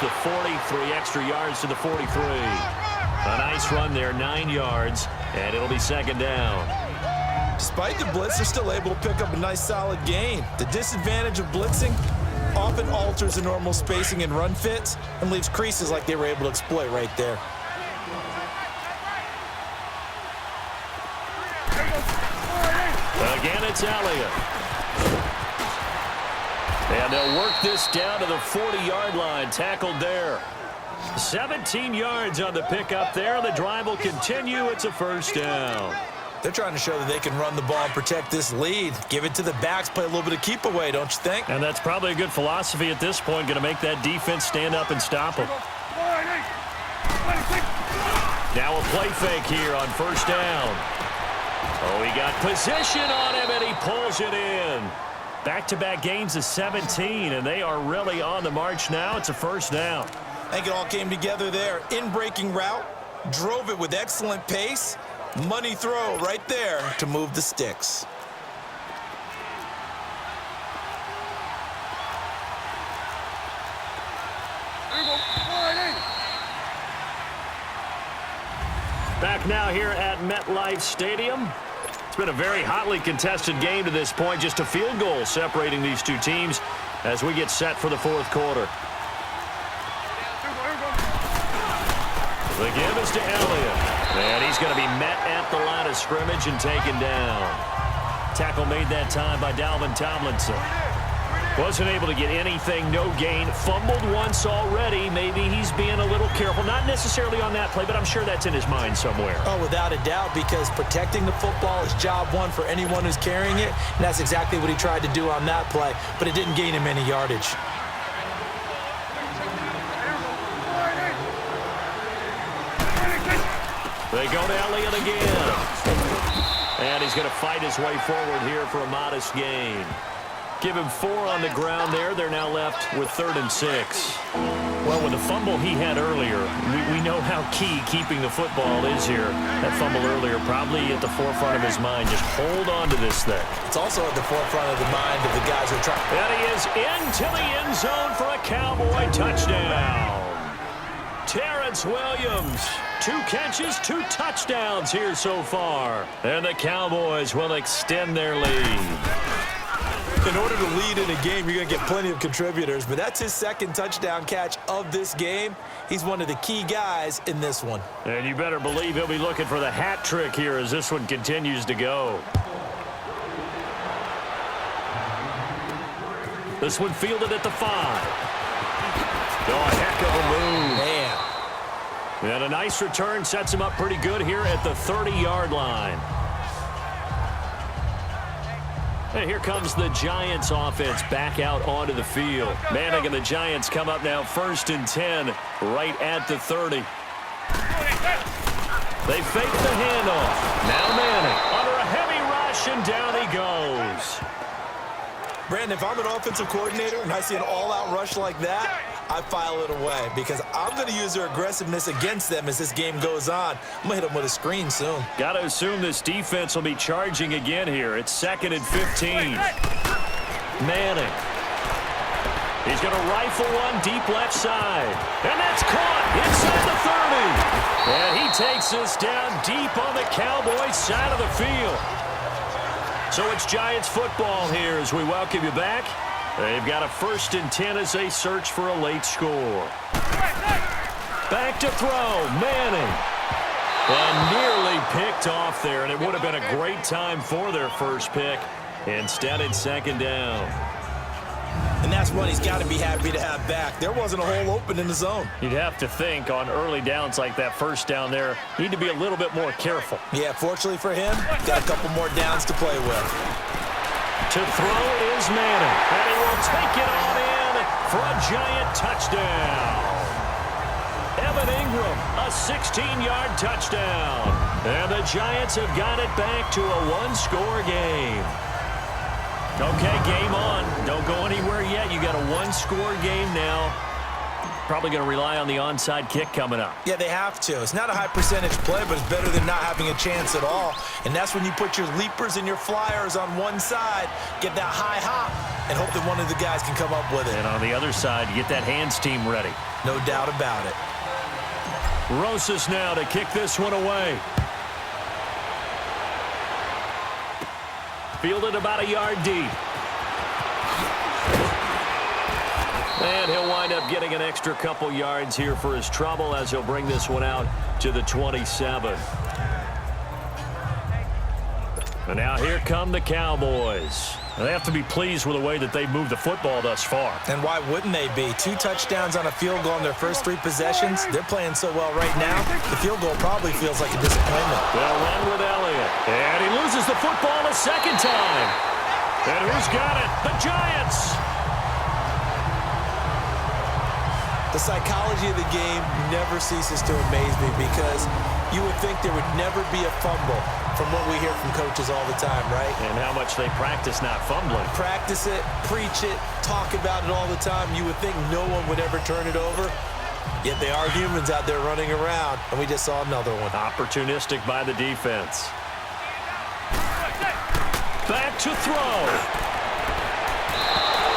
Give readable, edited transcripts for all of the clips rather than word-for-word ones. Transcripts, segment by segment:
The 43 extra yards to the 43. A nice run there, 9 yards, and it'll be second down. Despite the blitz, they're still able to pick up a nice solid gain. The disadvantage of blitzing often alters the normal spacing and run fits and leaves creases like they were able to exploit right there. Again, it's Elliott. And they'll work this down to the 40-yard line, tackled there. 17 yards on the pickup there. The drive will continue. It's a first down. They're trying to show that they can run the ball and protect this lead. Give it to the backs, play a little bit of keep away, don't you think? And that's probably a good philosophy at this point, going to make that defense stand up and stop them. Now a play fake here on first down. Oh, he got position on him, and he pulls it in. Back-to-back gains of 17, and they are really on the march now. It's a first down. I think it all came together there. In-breaking route, drove it with excellent pace. Money throw right there to move the sticks. Back now here at MetLife Stadium. It's been a very hotly contested game to this point. Just a field goal separating these two teams as we get set for the fourth quarter. The give is to Elliott. And he's going to be met at the line of scrimmage and taken down. Tackle made that time by Dalvin Tomlinson. Wasn't able to get anything, no gain. Fumbled once already. Maybe he's being a little careful. Not necessarily on that play, but I'm sure that's in his mind somewhere. Oh, without a doubt, because protecting the football is job one for anyone who's carrying it. And that's exactly what he tried to do on that play, but it didn't gain him any yardage. They go to Elliott again. And he's going to fight his way forward here for a modest gain. Give him 4 on the ground there. They're now left with 3rd and 6. Well, with the fumble he had earlier, we know how key keeping the football is here. That fumble earlier probably at the forefront of his mind. Just hold on to this thing. It's also at the forefront of the mind of the guys who are trying. And he is into the end zone for a Cowboy touchdown. Terrence Williams, 2 catches, 2 touchdowns here so far. And the Cowboys will extend their lead. In order to lead in a game, you're going to get plenty of contributors, but that's his 2nd touchdown catch of this game. He's one of the key guys in this one. And you better believe he'll be looking for the hat trick here as this one continues to go. This one fielded at the 5. Oh, a heck of a move. Man. And a nice return sets him up pretty good here at the 30-yard line. And here comes the Giants offense back out onto the field. Manning and the Giants come up now 1st and 10 right at the 30. They fake the handoff. Now Manning under a heavy rush, and down he goes. Brandon, if I'm an offensive coordinator and I see an all-out rush like that, I file it away because I'm going to use their aggressiveness against them as this game goes on. I'm going to hit them with a screen soon. Got to assume this defense will be charging again here. It's 2nd and 15. Manning. He's going to rifle one deep left side. And that's caught inside the 30. And he takes this down deep on the Cowboys side of the field. So it's Giants football here as we welcome you back. They've got a 1st and 10 as they search for a late score. Back to throw, Manning. And nearly picked off there, and it would have been a great time for their first pick. Instead, it's 2nd down. And that's one he's got to be happy to have back. There wasn't a hole open in the zone. You'd have to think on early downs like that first down there, need to be a little bit more careful. Yeah, fortunately for him, got a couple more downs to play with. To throw is Manning, and he will take it on in for a Giant touchdown. Evan Ingram, a 16-yard touchdown. And the Giants have got it back to a 1-score game. Okay, game on. Don't go anywhere yet. You got a 1-score game now. Probably going to rely on the onside kick coming up. Yeah, they have to. It's not a high percentage play, but it's better than not having a chance at all. And that's when you put your leapers and your flyers on one side, get that high hop, and hope that one of the guys can come up with it. And on the other side, get that hands team ready. No doubt about it. Rosas now to kick this one away. Fielded about a yard deep. And he'll wind up getting an extra couple yards here for his trouble as he'll bring this one out to the 27. And now here come the Cowboys. They have to be pleased with the way that they've moved the football thus far. And why wouldn't they be? 2 touchdowns on a field goal in their first 3 possessions. They're playing so well right now, the field goal probably feels like a disappointment. They'll run with Elliott. And he loses the football a second time. And who's got it? The Giants. The psychology of the game never ceases to amaze me because you would think there would never be a fumble from what we hear from coaches all the time, right? And how much they practice not fumbling. Practice it, preach it, talk about it all the time. You would think no one would ever turn it over. Yet they are humans out there running around, and we just saw another one. Opportunistic by the defense. Back to throw.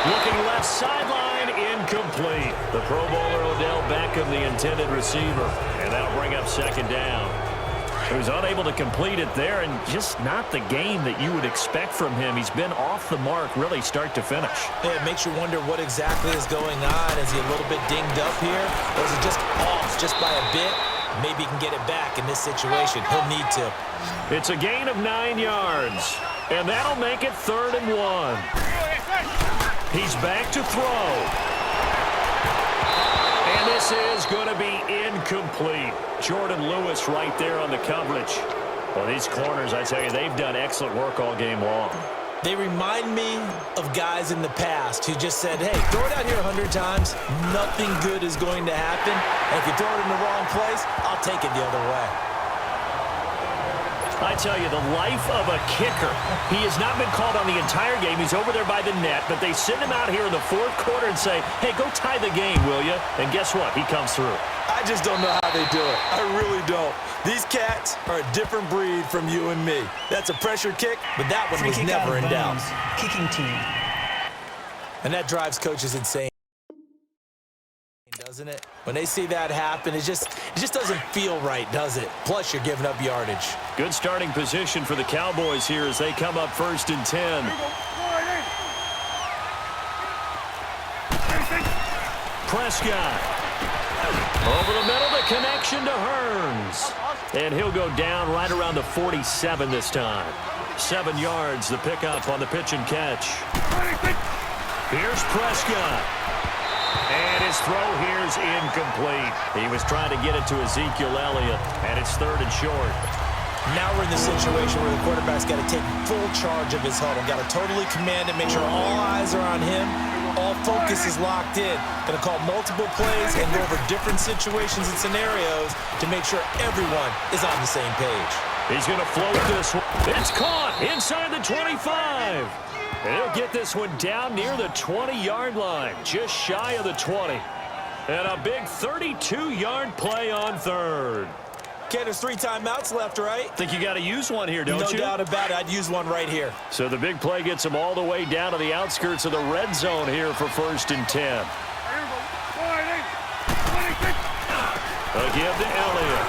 Looking left sideline, incomplete. The Pro Bowler Odell Beckham, the intended receiver. And that'll bring up second down. He was unable to complete it there, and just not the game that you would expect from him. He's been off the mark really start to finish. Yeah, it makes you wonder what exactly is going on. Is he a little bit dinged up here? Or is he just off just by a bit? Maybe he can get it back in this situation. He'll need to. It's a gain of 9 yards, and that'll make it 3rd and 1. He's back to throw. And this is going to be incomplete. Jordan Lewis right there on the coverage. Well, these corners, I tell you, they've done excellent work all game long. They remind me of guys in the past who just said, hey, throw it out here 100 times. Nothing good is going to happen. And if you throw it in the wrong place, I'll take it the other way. I tell you, the life of a kicker. He has not been called on the entire game. He's over there by the net, but they send him out here in the 4th quarter and say, hey, go tie the game, will you? And guess what? He comes through. I just don't know how they do it. I really don't. These cats are a different breed from you and me. That's a pressure kick, but that one was never in doubt. Kicking team. And that drives coaches insane, doesn't it? When they see that happen, it just doesn't feel right, does it? Plus, you're giving up yardage. Good starting position for the Cowboys here as they come up 1st and 10. Prescott. Over the middle, the connection to Hearns. And he'll go down right around the 47 this time. 7 yards, the pickup on the pitch and catch. Here's Prescott. And his throw here is incomplete. He was trying to get it to Ezekiel Elliott, and it's 3rd and short. Now we're in the situation where the quarterback's got to take full charge of his huddle. Got to totally command it, make sure all eyes are on him. All focus is locked in. Going to call multiple plays and go over different situations and scenarios to make sure everyone is on the same page. He's going to float this one. It's caught inside the 25. And he'll get this one down near the 20-yard line, just shy of the 20. And a big 32-yard play on 3rd. Okay, there's 3 timeouts left, right? Think you got to use one here, don't you? No doubt about it. I'd use one right here. So the big play gets him all the way down to the outskirts of the red zone here for 1st and 10. A give to Elliott.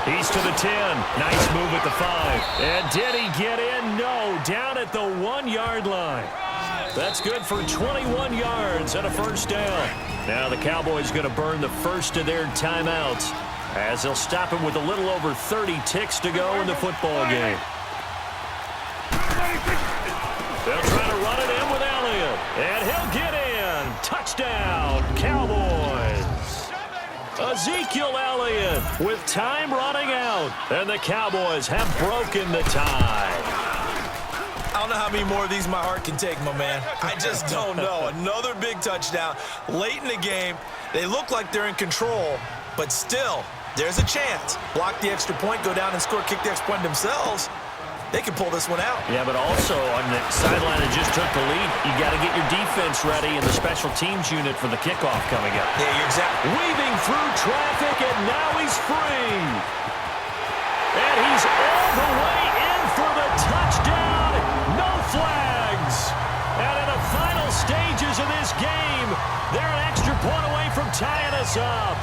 He's to the 10. Nice move at the 5. And did he get in? No. Down at the 1-yard line. That's good for 21 yards and a 1st down. Now the Cowboys going to burn the first of their timeouts as they'll stop him with a little over 30 ticks to go in the football game. They'll try to run it in with Elliott. And he'll get in. Touchdown, Cowboys. Ezekiel Elliott with time running out. And the Cowboys have broken the tie. I don't know how many more of these my heart can take, my man. I just don't know. Another big touchdown late in the game. They look like they're in control, but still, there's a chance. Block the extra point, go down and score, kick the extra point themselves. They can pull this one out. Yeah, but also on the sideline that just took the lead, you got to get your defense ready in the special teams unit for the kickoff coming up. Yeah, you're exactly. Weaving through traffic, and now he's free. And he's all the way in for the touchdown. No flags. And an of this game. They're an extra point away from tying us up.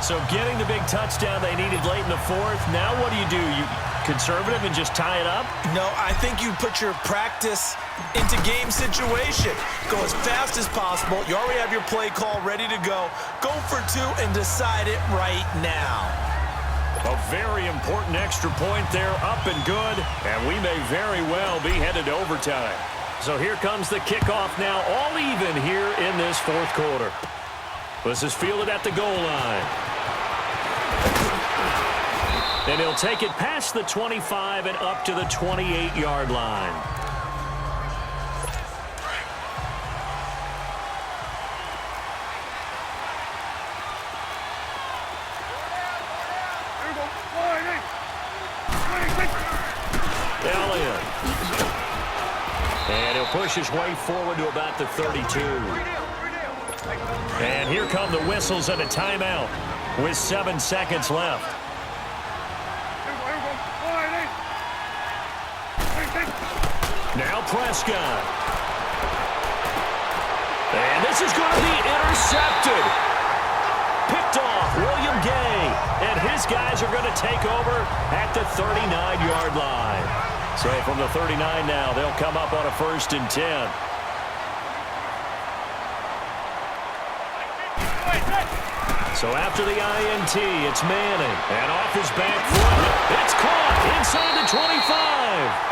So getting the big touchdown they needed late in the fourth. Now what do? You conservative and just tie it up? No, I think you put your practice into game situation. Go as fast as possible. You already have your play call ready to go. Go for two and decide it right now. A very important extra point there, up and good, and we may very well be headed to overtime. So here comes the kickoff now, all even here in this fourth quarter. This is fielded at the goal line. And he'll take it past the 25 and up to the 28-yard line. Elliott. And he'll push his way forward to about the 32. And here come the whistles and a timeout with 7 seconds left. Now Prescott. And this is going to be intercepted. Picked off William Gay. And his guys are going to take over at the 39-yard line. So from the 39 now, they'll come up on a 1st and 10. So after the INT, it's Manning. And off his back foot, it's caught inside the 25.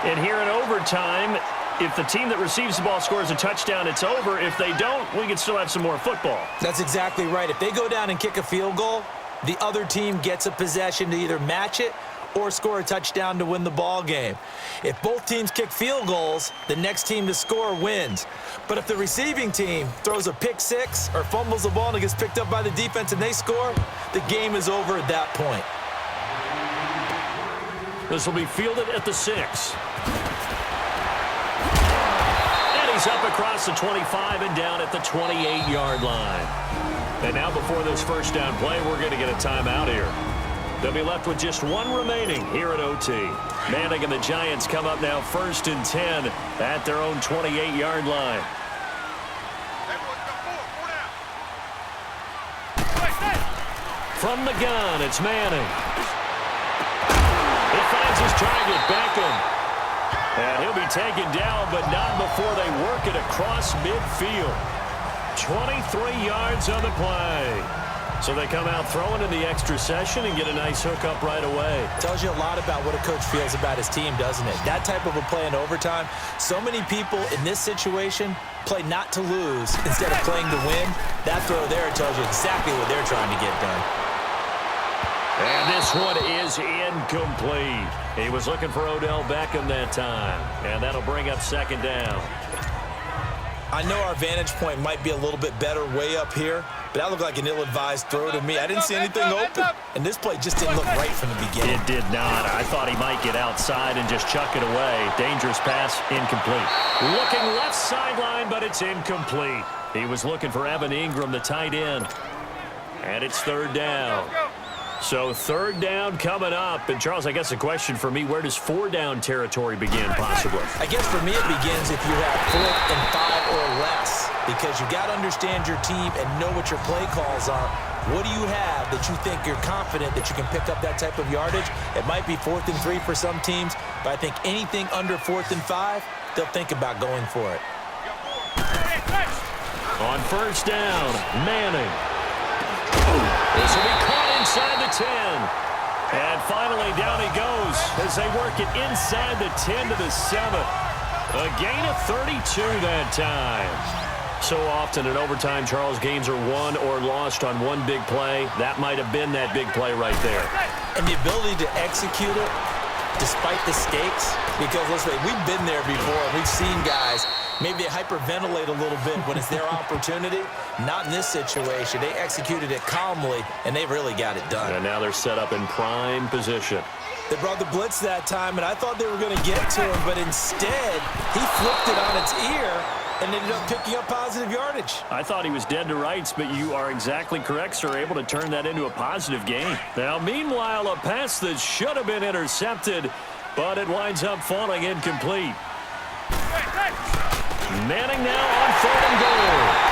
And here in overtime, if the team that receives the ball scores a touchdown, it's over. If they don't, we can still have some more football. That's exactly right. If they go down and kick a field goal, the other team gets a possession to either match it or score a touchdown to win the ball game. If both teams kick field goals, the next team to score wins. But if the receiving team throws a pick six or fumbles the ball and it gets picked up by the defense and they score, the game is over at that point. This will be fielded at the 6. And he's up across the 25 and down at the 28-yard line. And now before this first down play, we're going to get a timeout here. They'll be left with just one remaining here at OT. Manning and the Giants come up now 1st and 10 at their own 28-yard line. From the gun, it's Manning. He finds his target, Beckham. And he'll be taken down, but not before they work it across midfield. 23 yards on the play. So they come out throwing in the extra session and get a nice hook up right away. Tells you a lot about what a coach feels about his team, doesn't it? That type of a play in overtime, so many people in this situation play not to lose instead of playing to win. That throw there tells you exactly what they're trying to get done. And this one is incomplete. He was looking for Odell Beckham that time. And that'll bring up 2nd down. I know our vantage point might be a little bit better way up here, but that looked like an ill-advised throw to me. I didn't see anything open, and this play just didn't look right from the beginning. It did not. I thought he might get outside and just chuck it away. Dangerous pass, incomplete. Looking left sideline, but it's incomplete. He was looking for Evan Ingram, the tight end. And it's 3rd down. So 3rd down coming up. And, Charles, I guess a question for me, where does 4-down territory begin possibly? I guess for me it begins if you have 4th and 5 or less, because you got to understand your team and know what your play calls are. What do you have that you think you're confident that you can pick up that type of yardage? It might be 4th and 3 for some teams, but I think anything under 4th and 5, they'll think about going for it. On 1st down, Manning. This will be caught inside the 10. And finally, down he goes as they work it inside the 10 to the 7. A gain of 32 that time. So often in overtime, Charles, games are won or lost on one big play. That might have been that big play right there. And the ability to execute it despite the stakes, because let's say we've been there before. We've seen guys maybe they hyperventilate a little bit when it's their opportunity. Not in this situation. They executed it calmly, and they really got it done. And now they're set up in prime position. They brought the blitz that time, and I thought they were going to get to him, but instead, he flipped it on its ear and ended up picking up positive yardage. I thought he was dead to rights, but you are exactly correct, sir, able to turn that into a positive gain. Now, meanwhile, a pass that should have been intercepted, but it winds up falling incomplete. Manning now on 3rd and goal.